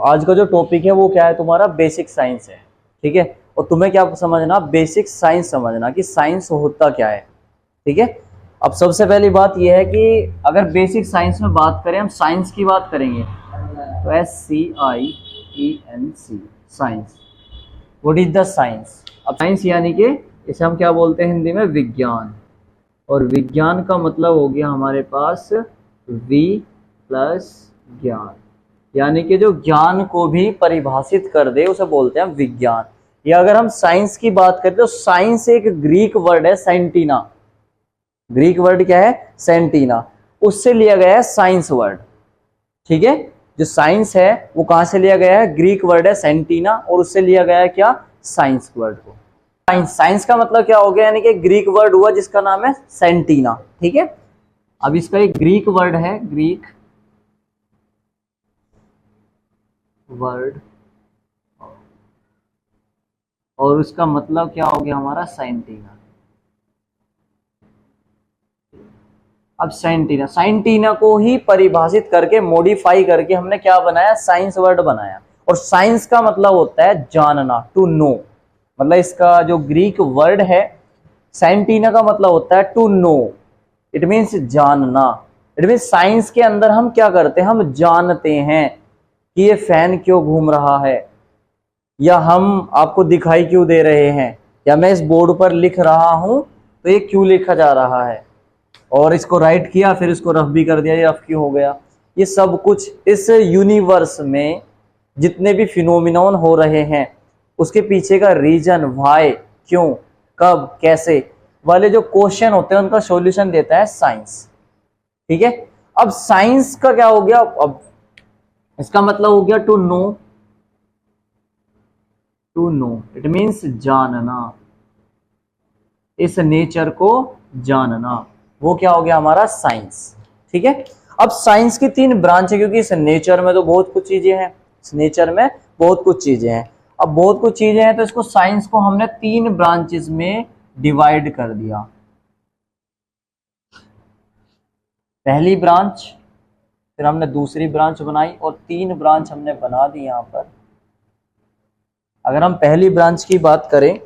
आज का जो टॉपिक है वो क्या है तुम्हारा, बेसिक साइंस है। ठीक है, और तुम्हें क्या समझना, बेसिक साइंस समझना कि साइंस होता क्या है। ठीक है, अब सबसे पहली बात यह है कि अगर बेसिक साइंस में बात करें, हम साइंस की बात करेंगे तो SCIENC science. What is the science? अब साइंस यानी कि इसे हम क्या बोलते हैं हिंदी में, विज्ञान। और विज्ञान का मतलब हो गया हमारे पास वी प्लस ज्ञान, यानी कि जो ज्ञान को भी परिभाषित कर दे उसे बोलते हैं विज्ञान। या अगर हम साइंस की बात करें तो साइंस एक ग्रीक वर्ड है, सेंटीना। ग्रीक वर्ड क्या है, सेंटीना, उससे लिया गया है साइंस वर्ड। ठीक है, जो साइंस है वो कहां से लिया गया है, ग्रीक वर्ड है सेंटीना, और उससे लिया गया है क्या, साइंस वर्ड को। साइंस का मतलब क्या हो गया, यानी कि ग्रीक वर्ड हुआ जिसका नाम है सेंटीना। ठीक है, अब इसका एक ग्रीक वर्ड है, ग्रीक वर्ड, और उसका मतलब क्या हो गया हमारा, सेंटीना। अब सेंटीना, सेंटीना को ही परिभाषित करके मॉडिफाई करके हमने क्या बनाया, साइंस वर्ड बनाया। और साइंस का मतलब होता है जानना, टू नो। मतलब इसका जो ग्रीक वर्ड है सेंटीना का मतलब होता है टू नो, इट मीन्स जानना। इट मीन्स साइंस के अंदर हम क्या करते हैं, हम जानते हैं कि ये फैन क्यों घूम रहा है, या हम आपको दिखाई क्यों दे रहे हैं, या मैं इस बोर्ड पर लिख रहा हूं तो ये क्यों लिखा जा रहा है, और इसको राइट किया फिर इसको रफ भी कर दिया, ये रफ क्यों हो गया। ये सब कुछ इस यूनिवर्स में जितने भी फिनोमिनॉन हो रहे हैं उसके पीछे का रीजन, व्हाई, क्यों, कब, कैसे वाले जो क्वेश्चन होते हैं उनका सॉल्यूशन देता है साइंस। ठीक है, अब साइंस का क्या हो गया, अब इसका मतलब हो गया to know. To know it means जानना, इस नेचर को जानना, वो क्या हो गया हमारा साइंस। ठीक है, अब साइंस की 3 ब्रांच है, क्योंकि इस नेचर में तो बहुत कुछ चीजें हैं, इस नेचर में बहुत कुछ चीजें हैं। अब बहुत कुछ चीजें हैं तो इसको साइंस को हमने 3 ब्रांचेस में डिवाइड कर दिया। पहली ब्रांच, फिर हमने दूसरी ब्रांच बनाई, और 3 ब्रांच हमने बना दी यहां पर। अगर हम पहली ब्रांच की बात करें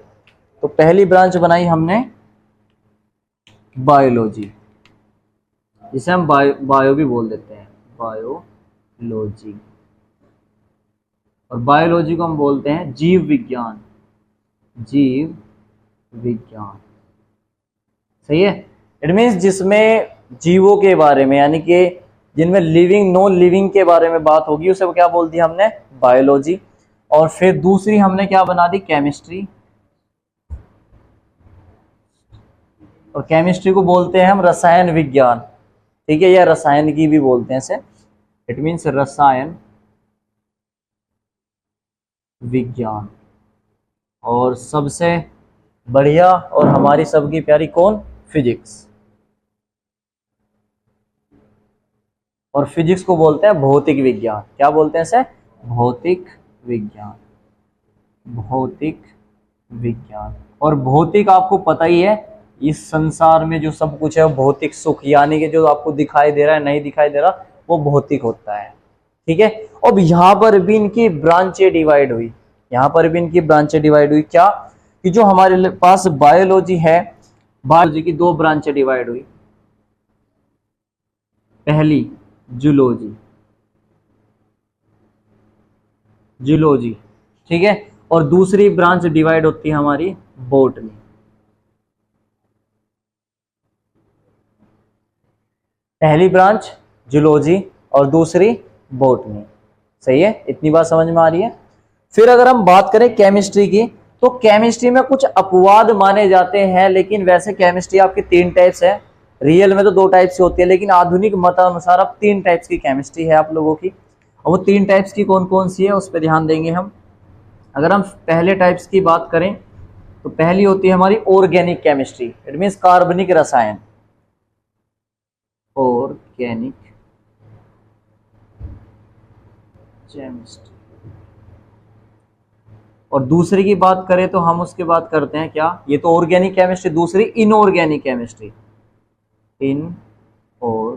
तो पहली ब्रांच बनाई हमने बायोलॉजी, जिसे हम बायो भी बोल देते हैं, बायोलॉजी। और बायोलॉजी को हम बोलते हैं जीव विज्ञान, जीव विज्ञान। सही है, इट मीन्स जिसमें जीवों के बारे में, यानी कि जिनमें लिविंग नॉन लिविंग के बारे में बात होगी उसे क्या बोल दिया हमने, बायोलॉजी। और फिर दूसरी हमने क्या बना दी, केमिस्ट्री। और केमिस्ट्री को बोलते हैं हम रसायन विज्ञान। ठीक है, या रसायन की भी बोलते हैं इसे, इट मीन्स रसायन विज्ञान। और सबसे बढ़िया और हमारी सबकी प्यारी कौन, फिजिक्स। और फिजिक्स को बोलते हैं भौतिक विज्ञान। क्या बोलते हैं इसे, भौतिक विज्ञान, भौतिक विज्ञान। और भौतिक आपको पता ही है, इस संसार में जो सब कुछ है वो भौतिक सुख, यानी कि जो आपको दिखाई दे रहा है, नहीं दिखाई दे रहा, वो भौतिक होता है। ठीक है, अब यहां पर भी इनकी ब्रांचें डिवाइड हुई, यहां पर भी इनकी ब्रांचें डिवाइड हुई। क्या कि जो हमारे पास बायोलॉजी है, बायोलॉजी की 2 ब्रांचें डिवाइड हुई। पहली जूलॉजी, जूलॉजी। ठीक है, और दूसरी ब्रांच डिवाइड होती है हमारी बॉटनी। पहली ब्रांच जूलॉजी और दूसरी बॉटनी। सही है, इतनी बात समझ में आ रही है। फिर अगर हम बात करें केमिस्ट्री की, तो केमिस्ट्री में कुछ अपवाद माने जाते हैं, लेकिन वैसे केमिस्ट्री आपकी 3 टाइप्स है। रियल में तो 2 टाइप्स की होती है, लेकिन आधुनिक मतानुसार अब 3 टाइप्स की केमिस्ट्री है आप लोगों की। और वो 3 टाइप्स की कौन कौन सी है उस पर ध्यान देंगे हम। अगर हम पहले टाइप्स की बात करें तो पहली होती है हमारी ऑर्गेनिक केमिस्ट्री, इट मीन्स कार्बनिक रसायन, ऑर्गेनिक केमिस्ट्री। और दूसरी की बात करें तो हम उसके बात करते हैं क्या, ये तो ऑर्गेनिक केमिस्ट्री, दूसरी इनऑर्गेनिक केमिस्ट्री, इनऑर्गेनिक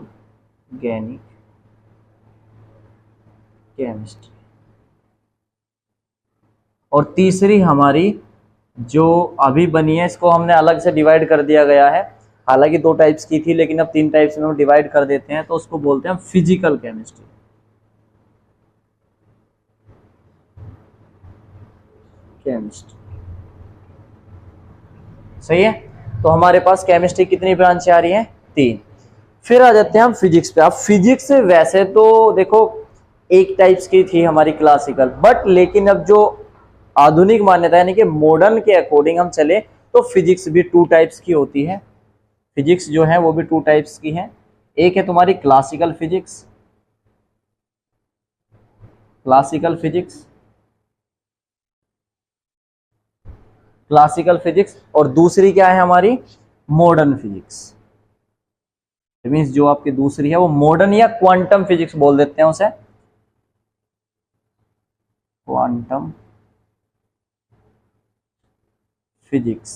केमिस्ट्री। और तीसरी हमारी जो अभी बनी है, इसको हमने अलग से डिवाइड कर दिया गया है, हालांकि 2 टाइप्स की थी लेकिन अब 3 टाइप्स में हम डिवाइड कर देते हैं, तो उसको बोलते हैं फिजिकल केमिस्ट्री। सही है। तो हमारे पास केमिस्ट्री कितनी ब्रांच आ रही है? 3। फिर आ जाते हैं हम फिजिक्स पे। अब फिजिक्स वैसे तो देखो एक टाइप्स की थी हमारी क्लासिकल, बट लेकिन अब जो आधुनिक मान्यता यानी कि मॉडर्न के अकॉर्डिंग हम चले तो फिजिक्स भी 2 टाइप्स की होती है। फिजिक्स जो है वो भी 2 टाइप्स की है। एक है तुम्हारी classical physics, classical physics, classical physics, और दूसरी क्या है हमारी? Modern physics. मीन्स जो आपकी दूसरी है वो मॉडर्न या क्वांटम फिजिक्स बोल देते हैं उसे, क्वांटम फिजिक्स।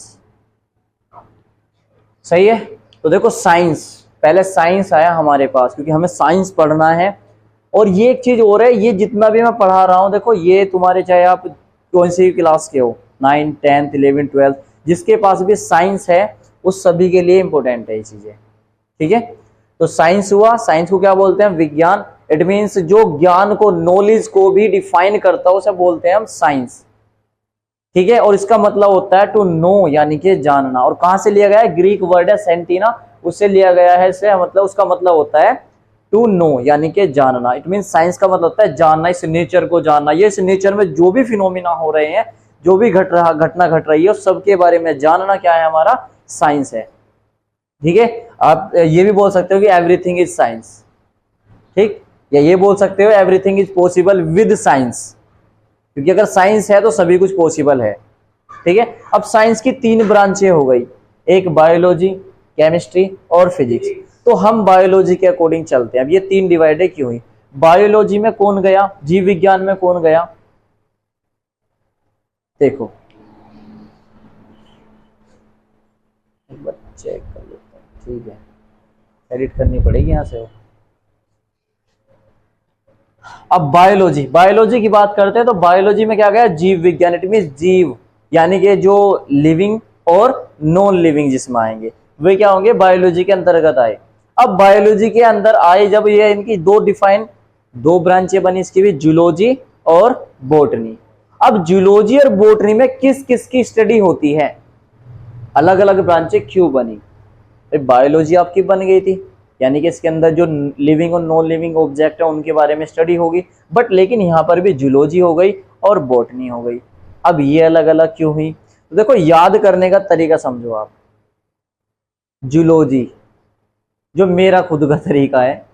सही है। तो देखो साइंस, पहले साइंस आया हमारे पास क्योंकि हमें साइंस पढ़ना है। और ये एक चीज और है, ये जितना भी मैं पढ़ा रहा हूं देखो, ये तुम्हारे चाहे आप कौन सी क्लास के हो, 9, 10, 11, 12, जिसके पास भी साइंस है उस सभी के लिए इंपॉर्टेंट है ये चीजें। ठीक है। तो साइंस हुआ, साइंस को क्या बोलते हैं? विज्ञान। इट मीन्स जो ज्ञान को, नॉलेज को भी डिफाइन करता है उसे बोलते हैं हम साइंस। ठीक है। और इसका मतलब होता है टू नो यानी कि जानना। और कहां से लिया गया है? ग्रीक वर्ड है सेंटीना, उससे लिया गया है। इससे मतलब उसका मतलब होता है टू नो यानी कि जानना। इट मीन साइंस का मतलब होता है जानना, इस नेचर को जानना। ये इस नेचर में जो भी फिनोमिना हो रहे हैं, जो भी घटना घट रही है उस सबके बारे में जानना क्या है? हमारा साइंस है। ठीक है। आप ये भी बोल सकते हो कि एवरीथिंग इज साइंस। ठीक। या ये बोल सकते हो everything is possible with science, क्योंकि अगर साइंस है तो सभी कुछ पॉसिबल है। ठीक है। अब साइंस की 3 ब्रांचें हो गई, एक बायोलॉजी, केमिस्ट्री और फिजिक्स। तो हम बायोलॉजी के अकॉर्डिंग चलते हैं। अब ये 3 डिवाइडेड क्यों हुई? बायोलॉजी में कौन गया? जीव विज्ञान में कौन गया? देखो एक बार चेक कर लेते हैं। ठीक है, एडिट करनी पड़ेगी यहां से। अब बायोलॉजी, बायोलॉजी की बात करते हैं तो बायोलॉजी में क्या गया? जीव विज्ञान। इट मीन जीव यानी कि जो लिविंग और नॉन लिविंग जिसमें आएंगे वे क्या होंगे? बायोलॉजी के अंतर्गत आए। अब बायोलॉजी के अंदर आए जब, ये इनकी 2 ब्रांचें बनी इसकी भी, जूलॉजी और बोटनी। अब जूलॉजी और बोटनी में किस किस की स्टडी होती है? अलग अलग ब्रांचें क्यों बनी? बायोलॉजी आपकी बन गई थी यानी कि इसके अंदर जो लिविंग और नॉन लिविंग ऑब्जेक्ट है उनके बारे में स्टडी होगी, बट लेकिन यहाँ पर भी जूलॉजी हो गई और बोटनी हो गई। अब ये अलग अलग क्यों हुई? तो देखो याद करने का तरीका समझो आप। जूलॉजी जो मेरा खुद का तरीका है,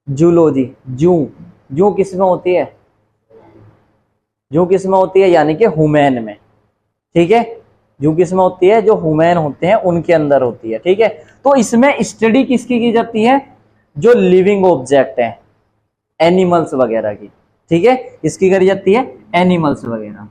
जूलॉजी, जू किस में होती है? जू किस में होती है? यानी कि ह्यूमन में। ठीक है। जू किस में होती है? जो ह्यूमन होते हैं उनके अंदर होती है। ठीक है। तो इसमें स्टडी किसकी की जाती है? जो लिविंग ऑब्जेक्ट हैं, एनिमल्स वगैरह की। ठीक है। इसकी करी जाती है एनिमल्स वगैरह,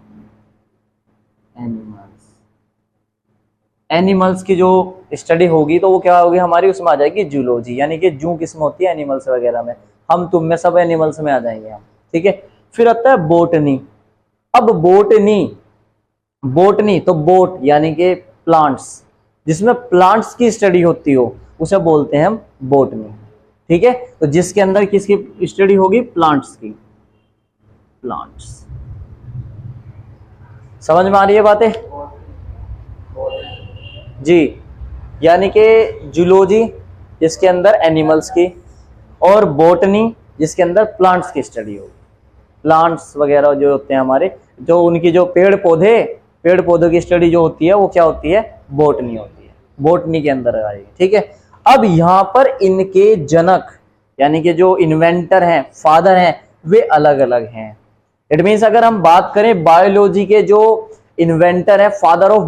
एनिमल्स की जो स्टडी होगी तो वो क्या होगी हमारी? उसमें आ जाएगी जूलॉजी, यानी कि जू किस में होती है? एनिमल्स वगैरह में। हम तुम में सब एनिमल्स में आ जाएंगे हम। ठीक है। फिर आता है बोटनी। अब बोटनी तो बोट यानी कि प्लांट्स, जिसमें प्लांट्स की स्टडी होती हो उसे बोलते हैं हम बोटनी। ठीक है। तो जिसके अंदर किसकी स्टडी होगी? प्लांट्स की। प्लांट्स समझ में आ रही है बातें जी? यानी कि जूलॉजी जिसके अंदर एनिमल्स की, और बोटनी जिसके अंदर प्लांट्स की स्टडी होगी। प्लांट्स वगैरह जो होते हैं हमारे, जो उनकी जो पेड़ पौधों की स्टडी जो होती है वो क्या होती है? बोटनी होती है। बोटनी के अंदर आएगी। ठीक है। अब यहां पर इनके जनक यानी कि जो इन्वेंटर हैं, फादर हैं, वे अलग अलग हैं। इट मीन्स अगर हम बात करें बायोलॉजी के जो इन्वेंटर है, फादर ऑफ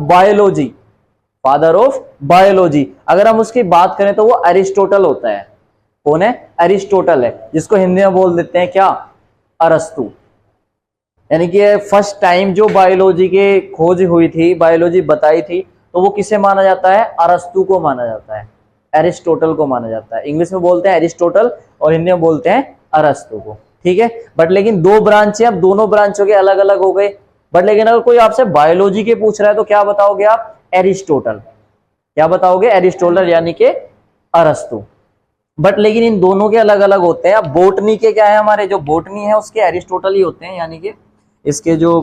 बायोलॉजी, अगर हम उसकी बात करें तो वो अरिस्टोटल होता है। कौन है? अरिस्टोटल है, जिसको हिंदी में बोल देते हैं क्या? अरस्तु। यानी कि फर्स्ट टाइम जो बायोलॉजी के खोज हुई थी, बायोलॉजी बताई थी, तो वो किसे माना जाता है? अरस्तु को माना जाता है, एरिस्टोटल को माना जाता है। इंग्लिश में बोलते हैं एरिस्टोटल और हिंदी में बोलते हैं अरस्तु को। ठीक है। बट लेकिन 2 ब्रांच है, अब दोनों ब्रांचों के अलग अलग हो गए। बट लेकिन अगर कोई आपसे बायोलॉजी के पूछ रहा है तो क्या बताओगे आप? एरिस्टोटल। क्या बताओगे? एरिस्टोटल यानी कि अरस्तु। बट लेकिन इन दोनों के अलग अलग होते हैं। अब बोटनी के क्या है, हमारे जो बोटनी है उसके एरिस्टोटल ही होते हैं, यानी कि इसके जो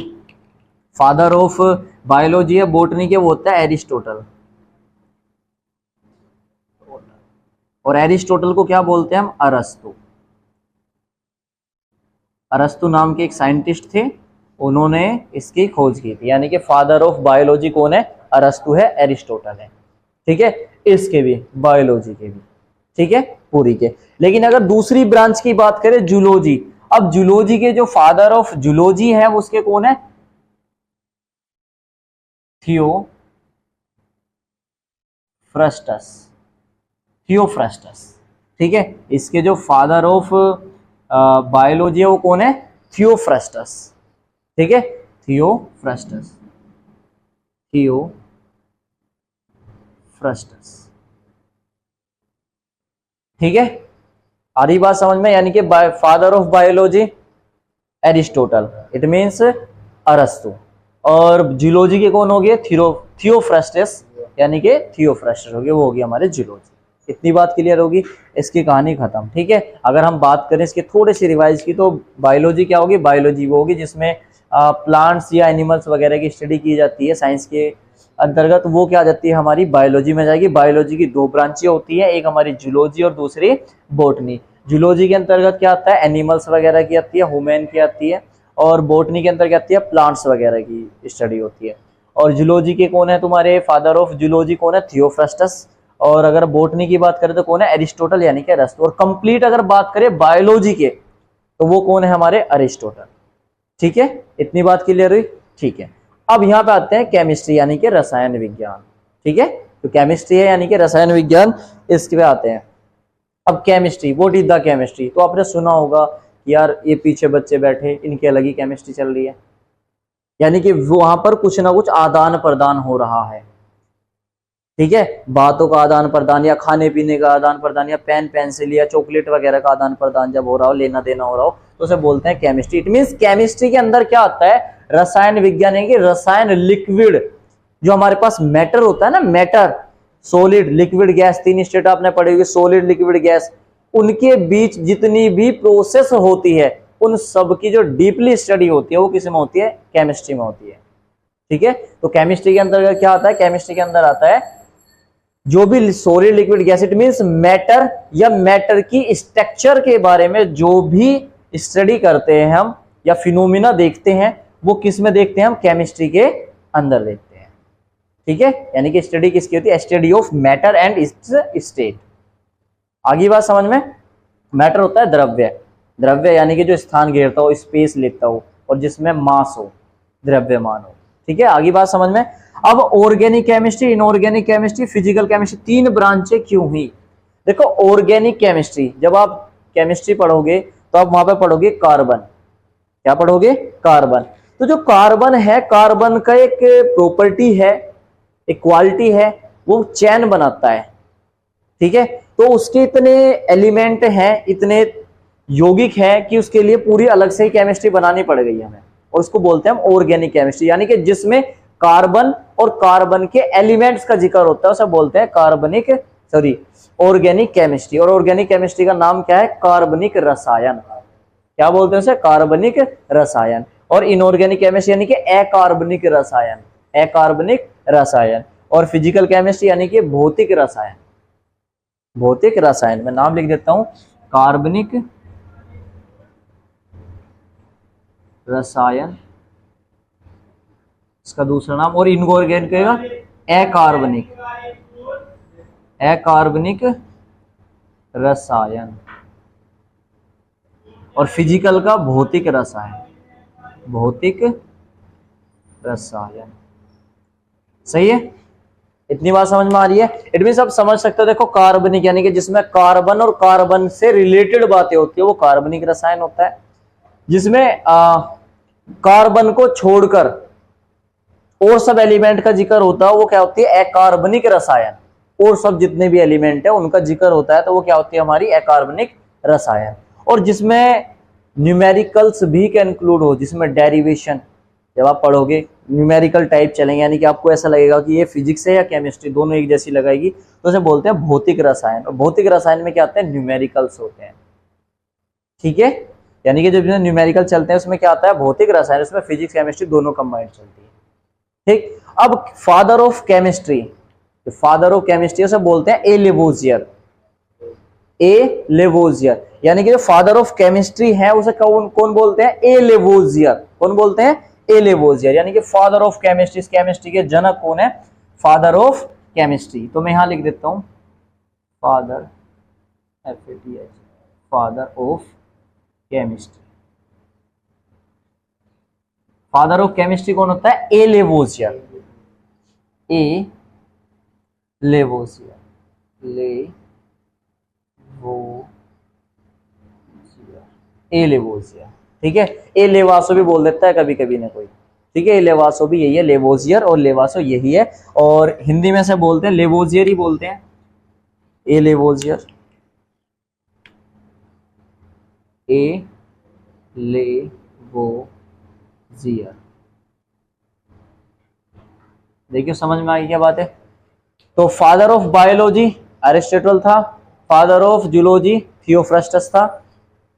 फादर ऑफ बायोलॉजी है बोटनी के, वो होता है एरिस्टोटल। और एरिस्टोटल को क्या बोलते हैं हम? अरस्तु। अरस्तु नाम के एक साइंटिस्ट थे, उन्होंने इसकी खोज की थी, यानी कि फादर ऑफ बायोलॉजी कौन है? अरस्तु है, एरिस्टोटल है। ठीक है, इसके भी, बायोलॉजी के भी, ठीक है, पूरी के। लेकिन अगर दूसरी ब्रांच की बात करें, जूलॉजी, अब जूलॉजी के जो फादर ऑफ जूलॉजी है वो उसके कौन है? थियोफ्रस्टस। थियोफ्रस्टस, ठीक है। इसके जो फादर ऑफ बायोलॉजी है वो कौन है? थियोफ्रस्टस, ठीक है, थियोफ्रस्टस, थियोफ्रस्टस, ठीक है। आ रही बात समझ में? यानी कि father of biology Aristotle, it means अरस्तु। और जूलॉजी के कौन हो गए? थियोफ्रस्टस, यानी कि थियोफ्रस्टस हो गए, वो हो गया हमारे जूलॉजी। इतनी बात क्लियर होगी, इसकी कहानी खत्म, ठीक है। अगर हम बात करें इसके थोड़े से रिवाइज की, तो बायोलॉजी क्या होगी? बायोलॉजी वो होगी जिसमें प्लांट्स या एनिमल्स वगैरह की स्टडी की जाती है साइंस के अंतर्गत, वो क्या आ जाती है? हमारी बायोलॉजी में जाएगी। बायोलॉजी की दो ब्रांचें होती है, एक हमारी जूलॉजी और दूसरी बोटनी। जूलॉजी के अंतर्गत क्या आता है? एनिमल्स वगैरह की आती है, ह्यूमन की आती है, और बोटनी के अंदर क्या आती है? प्लांट्स वगैरह की स्टडी होती है। और जूलॉजी के कौन है तुम्हारे? फादर ऑफ जूलॉजी कौन है? थियोफ्रस्टस। और अगर बोटनी की बात करें तो कौन है? एरिस्टोटल, यानी कि अरस्तु। और कंप्लीट अगर बात करें बायोलॉजी के तो वो कौन है? हमारे अरिस्टोटल, ठीक है। इतनी बात क्लियर हुई, ठीक है। अब यहाँ पे आते हैं केमिस्ट्री, यानी कि रसायन विज्ञान, ठीक है। तो केमिस्ट्री है यानी कि रसायन विज्ञान, इसके पे आते हैं। अब chemistry, what is the chemistry? तो आपने सुना होगा कि यार ये पीछे बच्चे बैठे, इनकी अलग ही केमिस्ट्री चल रही है, यानी कि वहां पर कुछ ना कुछ आदान प्रदान हो रहा है, ठीक है। बातों का आदान प्रदान, या खाने पीने का आदान प्रदान, या पेन पेंसिल या चॉकलेट वगैरह का आदान प्रदान जब हो रहा हो, लेना देना हो रहा हो, तो उसे बोलते हैं केमिस्ट्री। इट मींस केमिस्ट्री के अंदर क्या आता है? रसायन विज्ञान, है कि रसायन लिक्विड, जो हमारे पास मैटर होता है ना, मैटर, सॉलिड, लिक्विड, गैस, तीन स्टेट आपने पढ़ी होगी, सॉलिड, लिक्विड, गैस, उनके बीच जितनी भी प्रोसेस होती है उन सब की जो डीपली स्टडी होती है वो किस में होती है? केमिस्ट्री में होती है, ठीक है। तो केमिस्ट्री के अंदर क्या आता है? केमिस्ट्री के अंदर आता है जो भी solid, liquid, gas, it means matter या मैटर की स्ट्रक्चर के बारे में जो भी स्टडी करते हैं हम, या फिनोमिना देखते हैं, वो किस में देखते हैं हम? केमिस्ट्री के अंदर देखते हैं, ठीक है। यानी कि स्टडी किसकी होती है? Study of matter and it's state. आगे बात समझ में? मैटर होता है द्रव्य, द्रव्य यानी कि जो स्थान घेरता हो, स्पेस लेता हो, और जिसमें मास हो, द्रव्यमान हो, ठीक है। आगे बात समझ में? अब organic chemistry, inorganic chemistry, physical chemistry, तीन ब्रांचें क्यों हुई? देखो, ऑर्गेनिक केमिस्ट्री, जब आप केमिस्ट्री पढ़ोगे तो आप वहां पे पढ़ोगे कार्बन। क्या पढ़ोगे? कार्बन। तो जो कार्बन है, कार्बन का एक प्रॉपर्टी है, एक क्वालिटी है, वो चैन बनाता है, ठीक है। तो उसके इतने एलिमेंट हैं, इतने यौगिक हैं कि उसके लिए पूरी अलग से ही केमिस्ट्री बनानी पड़ गई हमें, और उसको बोलते हैं हम ऑर्गेनिक केमिस्ट्री, यानी कि जिसमें कार्बन और कार्बन के एलिमेंट्स का जिक्र होता है, उसे बोलते हैं ऑर्गेनिक केमिस्ट्री। और ऑर्गेनिक केमिस्ट्री का नाम क्या है? कार्बनिक रसायन। क्या बोलते हैं उसे? कार्बनिक रसायन। और इनऑर्गेनिक केमिस्ट्री यानी कि अकार्बनिक रसायन, अकार्बनिक रसायन। और फिजिकल केमिस्ट्री यानी कि भौतिक रसायन, भौतिक रसायन। मैं नाम लिख देता हूं, कार्बनिक रसायन, इसका दूसरा नाम। और इनऑर्गेनिक कहेगा अकार्बनिक, अकार्बनिक रसायन। और फिजिकल का भौतिक रसायन, भौतिक रसायन। सही है? इतनी बात समझ में आ रही है? इट मींस आप समझ सकते हो। देखो, कार्बनिक यानी कि जिसमें कार्बन और कार्बन से रिलेटेड बातें होती है वो कार्बनिक रसायन होता है। जिसमें कार्बन को छोड़कर और सब एलिमेंट का जिक्र होता है वो क्या होती है? अकार्बनिक रसायन। और सब जितने भी एलिमेंट है उनका जिक्र होता है तो वो क्या होती है? हमारी अकार्बनिक रसायन। और जिसमें न्यूमेरिकल्स भी इंक्लूड हो, जिसमें डेरिवेशन, जब आप पढ़ोगे न्यूमेरिकल टाइप चलेंगे, यानी कि आपको ऐसा लगेगा कि ये फिजिक्स है या केमिस्ट्री, दोनों एक जैसी लगाएगी, तो उसे बोलते हैं भौतिक रसायन। और भौतिक रसायन में क्या होते हैं, न्यूमेरिकल्स होते हैं, ठीक है। यानी कि जब न्यूमेरिकल चलते हैं उसमें क्या आता है, भौतिक रसायन, उसमें फिजिक्स केमिस्ट्री दोनों कंबाइंड चलती है, ठीक। अब father of chemistry, father of chemistry उसे बोलते हैं ए लेवोजियर, ए लेवोजियर, यानी कि जो फादर ऑफ केमिस्ट्री है उसे कौन बोलते हैं, ए लेवोजियर। कौन बोलते हैं, ए लेवोजियर, यानी कि फादर ऑफ केमिस्ट्री, केमिस्ट्री के जनक कौन है, फादर ऑफ केमिस्ट्री। तो मैं यहां लिख देता हूं father, FATH, father of chemistry. Father of chemistry कौन होता है, ए लेवोजियर, ए लेवोजियर, ए लेवोजियर, ठीक है। ए लेवासो भी बोल देता है कभी कभी ना कोई, ठीक है। ए लेवासो भी यही है, लेवोजियर और लेवासो यही है, और हिंदी में से बोलते हैं लेवोजियर ही बोलते हैं, ए लेवोजियर, ए लेवोजियर। देखिए समझ में आ गई क्या बात है। तो फादर ऑफ बायोलॉजी एरिस्टोटल था, फादर ऑफ जूलॉजी थियोफ्रस्टस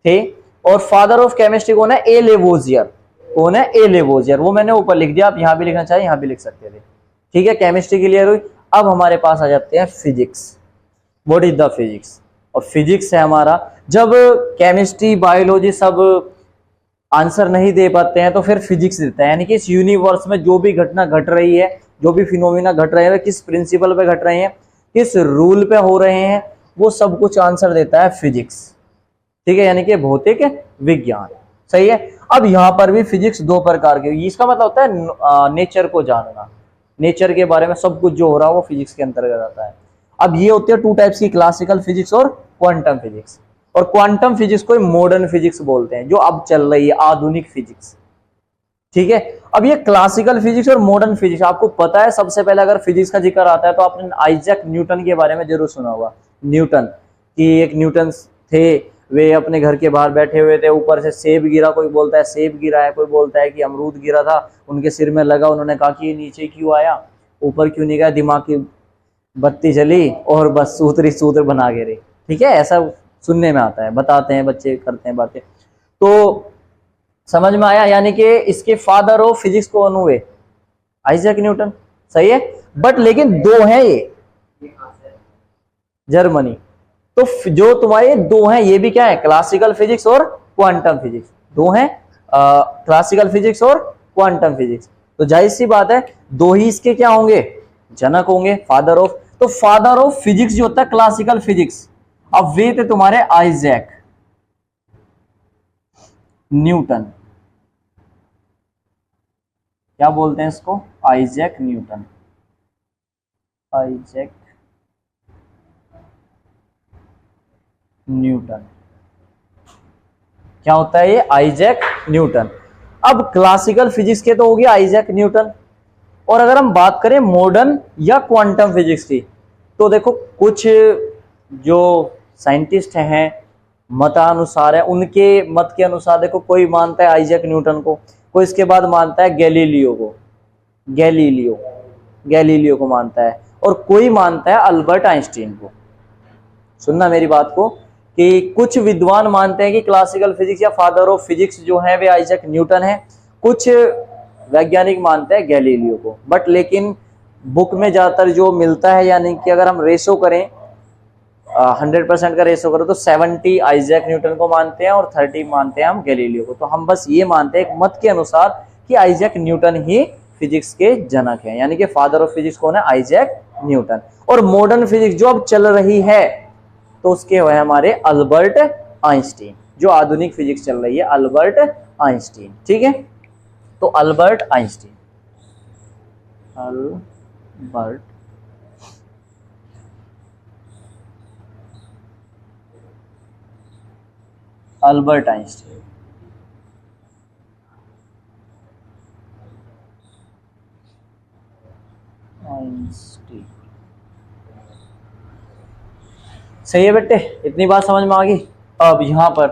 थे, और फादर ऑफ केमिस्ट्री कौन है, ए लेवोजियर। कौन है, ए लेवोजियर। वो मैंने ऊपर लिख दिया, आप यहां भी लिखना चाहिए, यहां भी लिख सकते थे, ठीक है। केमिस्ट्री क्लियर हुई। अब हमारे पास आ जाते हैं physics. What is the physics, और फिजिक्स है हमारा, जब केमिस्ट्री बायोलॉजी सब आंसर नहीं दे पाते हैं तो फिर फिजिक्स देता है, यानी कि इस यूनिवर्स में जो भी घटना घट रही है, जो भी फिनोमिना घट रहे हैं, किस प्रिंसिपल पे घट रहे हैं, किस रूल पे हो रहे हैं, वो सब कुछ आंसर देता है फिजिक्स, ठीक है, यानी कि भौतिक विज्ञान, सही है। अब यहां पर भी फिजिक्स दो प्रकार की, इसका मतलब होता है नेचर को जानना, नेचर के बारे में सब कुछ जो हो रहा है वो फिजिक्स के अंतर्गत आता है। अब ये होती है टू टाइप्स की, क्लासिकल फिजिक्स और क्वांटम फिजिक्स। और क्वांटम फिजिक्स को मॉडर्न फिजिक्स बोलते हैं, जो अब चल रही है, आधुनिक फिजिक्स, ठीक है। अब ये क्लासिकल फिजिक्स और मॉडर्न फिजिक्स, आपको पता है सबसे पहले अगर फिजिक्स का जिक्र आता है तो आपने आइजैक न्यूटन के बारे में जरूर सुना होगा। न्यूटन की एक न्यूटन थे, वे अपने घर के बाहर बैठे हुए थे, ऊपर से सेब गिरा, कोई बोलता है सेब गिरा है, कोई बोलता है कि अमरूद गिरा था, उनके सिर में लगा, उन्होंने कहा कि ये नीचे क्यों आया, ऊपर क्यों नहीं गया, दिमाग की बत्ती जली और बस सूत्र बना गिरे, ठीक है। ऐसा सुनने में आता है, बताते हैं बच्चे, करते हैं बातें, तो समझ में आया। यानी कि इसके फादर ऑफ फिजिक्स कौन हुए, आइजैक न्यूटन, सही है। बट लेकिन दो हैं ये, जर्मनी। तो जो तुम्हारे दो हैं ये भी क्या है, क्लासिकल फिजिक्स और क्वांटम फिजिक्स, दो हैं, क्लासिकल फिजिक्स और क्वांटम फिजिक्स। तो जाहिर सी बात है दो ही इसके क्या होंगे, जनक होंगे, फादर ऑफ। तो फादर ऑफ फिजिक्स जो होता है क्लासिकल फिजिक्स, अब वे थे तुम्हारे आइजैक न्यूटन। क्या बोलते हैं इसको, आइजैक न्यूटन, आइजैक न्यूटन, क्या होता है ये, आइजैक न्यूटन। अब क्लासिकल फिजिक्स के तो हो गया आइजैक न्यूटन, और अगर हम बात करें मॉडर्न या क्वांटम फिजिक्स की, तो देखो कुछ जो साइंटिस्ट हैं मतानुसार है, उनके मत के अनुसार देखो, कोई मानता है आइजैक न्यूटन को, कोई इसके बाद मानता है गैलीलियो को, गैलीलियो को मानता है, और कोई मानता है अल्बर्ट आइंस्टीन को। सुनना मेरी बात को, कि कुछ विद्वान मानते हैं कि क्लासिकल फिजिक्स या फादर ऑफ फिजिक्स जो है वे आइजैक न्यूटन है, कुछ वैज्ञानिक मानते हैं गैलीलियो को। बट लेकिन बुक में ज्यादातर जो मिलता है, यानी कि अगर हम रेशो करें 100% का रेशो करो तो 70 आइजैक न्यूटन को मानते हैं और 30 मानते हैं हम गैलीलियो को। तो हम बस ये मानते हैं एक मत के अनुसार कि आइजैक न्यूटन ही फिजिक्स के जनक हैं, यानी कि फादर ऑफ फिजिक्स कौन है, आइजैक न्यूटन। और मॉडर्न फिजिक्स जो अब चल रही है तो उसके हुए हमारे अल्बर्ट आइंस्टीन, जो आधुनिक फिजिक्स चल रही है अल्बर्ट आइंस्टीन, ठीक है। तो अल्बर्ट आइंस्टीन, अल्बर्ट आइंस्टीन, सही है बेटे, इतनी बात समझ में आ गई। अब यहां पर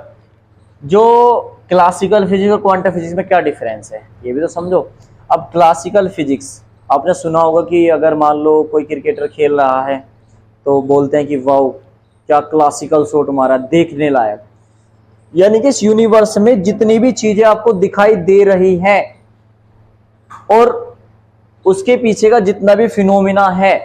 जो क्लासिकल फिजिक्स और क्वांटम फिजिक्स में क्या डिफरेंस है ये भी तो समझो। अब क्लासिकल फिजिक्स आपने सुना होगा कि अगर मान लो कोई क्रिकेटर खेल रहा है तो बोलते हैं कि वाओ क्या क्लासिकल शॉट मारा, देखने लायक। यानी कि इस यूनिवर्स में जितनी भी चीजें आपको दिखाई दे रही हैं और उसके पीछे का जितना भी फिनोमिना है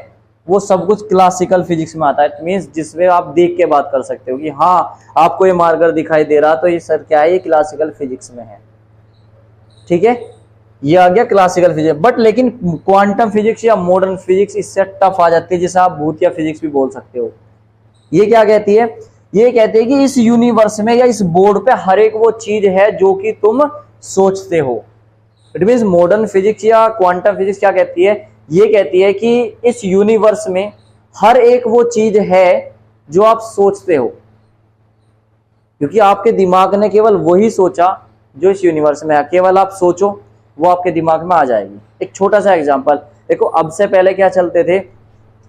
वो सब कुछ क्लासिकल फिजिक्स में आता है। इट मींस जिसमें आप देख के बात कर सकते हो कि हाँ आपको ये मार्कर दिखाई दे रहा तो ये सर क्या है, ये क्लासिकल फिजिक्स में है। ठीक है, ये आ गया क्लासिकल फिजिक्स। बट लेकिन क्वांटम फिजिक्स या मॉडर्न फिजिक्स इससे टफ आ जाती है, जिसे आप भूतिया फिजिक्स भी बोल सकते हो। ये क्या कहती है, ये कहते हैं कि इस यूनिवर्स में या इस बोर्ड पे हर एक वो चीज है जो कि तुम सोचते हो। इट मींस मॉडर्न फिजिक्स या क्वांटम फिजिक्स क्या कहती है, ये कहती है कि इस यूनिवर्स में हर एक वो चीज है जो आप सोचते हो, क्योंकि आपके दिमाग ने केवल वही सोचा जो इस यूनिवर्स में है। केवल आप सोचो वो आपके दिमाग में आ जाएगी। एक छोटा सा एग्जांपल देखो, अब से पहले क्या चलते थे,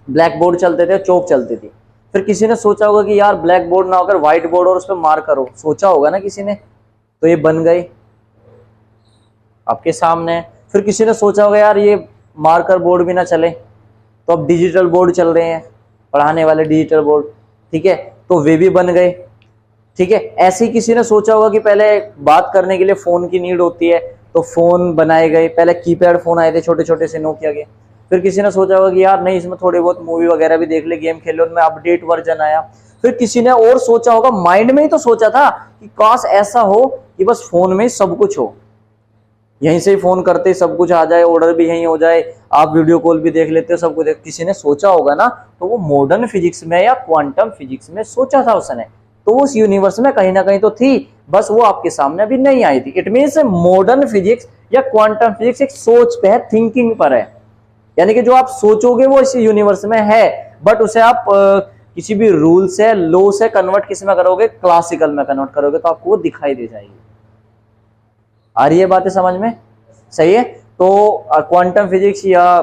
ब्लैक बोर्ड चलते थे, चौक चलती थी। फिर किसी ने सोचा होगा कि यार ब्लैक बोर्ड ना होकर व्हाइट बोर्ड और उस पर मार्कर हो, सोचा होगा ना किसी ने, तो ये बन गए आपके सामने। फिर किसी ने सोचा होगा यार ये मार्कर बोर्ड भी ना चले, तो अब डिजिटल बोर्ड चल रहे हैं, पढ़ाने वाले डिजिटल बोर्ड, ठीक है, तो वे भी बन गए। ठीक है, ऐसे ही किसी ने सोचा होगा कि पहले बात करने के लिए फोन की नीड होती है तो फोन बनाए गए। पहले कीपैड फोन आए थे छोटे छोटे से नोकिया के। फिर किसी ने सोचा होगा कि यार नहीं इसमें थोड़े बहुत मूवी वगैरह भी देख ले, गेम खेल लो, उनमें अपडेट वर्जन आया। फिर किसी ने और सोचा होगा, माइंड में ही तो सोचा था कि काश ऐसा हो कि बस फोन में सब कुछ हो, यहीं से ही फोन करते सब कुछ आ जाए, ऑर्डर भी यहीं हो जाए, आप वीडियो कॉल भी देख लेते हो, सब कुछ। किसी ने सोचा होगा ना, तो वो मॉडर्न फिजिक्स में या क्वांटम फिजिक्स में सोचा था उसने, तो उस यूनिवर्स में कहीं ना कहीं तो थी, बस वो आपके सामने अभी नहीं आई थी। इट मीन्स मॉडर्न फिजिक्स या क्वांटम फिजिक्स एक सोच पे है, थिंकिंग पर है। यानी कि जो आप सोचोगे वो इस यूनिवर्स में है, बट उसे आप किसी भी रूल से, लॉ से कन्वर्ट किस में करोगे, क्लासिकल में कन्वर्ट करोगे, तो आपको वो दिखाई दे जाएगी। आ रही है बातें समझ में? सही है। तो क्वांटम फिजिक्स या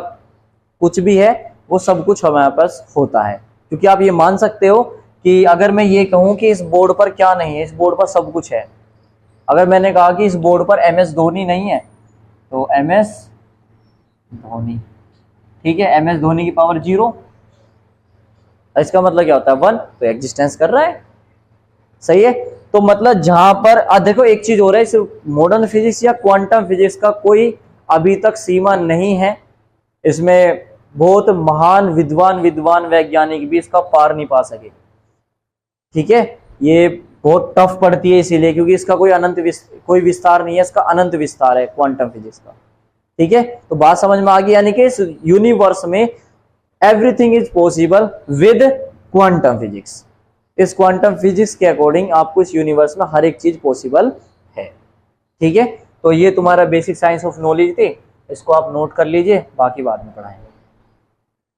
कुछ भी है वो सब कुछ हमारे पास होता है, क्योंकि आप ये मान सकते हो कि अगर मैं ये कहूं कि इस बोर्ड पर क्या नहीं है, इस बोर्ड पर सब कुछ है। अगर मैंने कहा कि इस बोर्ड पर MS धोनी नहीं है तो MS धोनी, ठीक है, MS धोनी की पावर 0, इसका मतलब क्या होता है 1, तो एग्जिस्टेंस कर रहा है। सही है। तो मतलब जहां पर देखो एक चीज हो रहा है, सिर्फ मॉडर्न फिजिक्स या क्वांटम फिजिक्स का कोई अभी तक सीमा नहीं है, इसमें बहुत महान विद्वान वैज्ञानिक भी इसका पार नहीं पा सके। ठीक है, ये बहुत टफ पड़ती है इसीलिए, क्योंकि इसका कोई विस्तार नहीं है, इसका अनंत विस्तार है क्वांटम फिजिक्स का। ठीक है, तो बात समझ में आ गई, यानी कि इस यूनिवर्स में everything is possible with quantum physics. इस क्वांटम फिजिक्स के अकॉर्डिंग आपको इस यूनिवर्स में हर एक चीज पॉसिबल है। ठीक है, तो ये तुम्हारा बेसिक साइंस ऑफ नॉलेज थी, इसको आप नोट कर लीजिए, बाकी बाद में पढ़ाएंगे।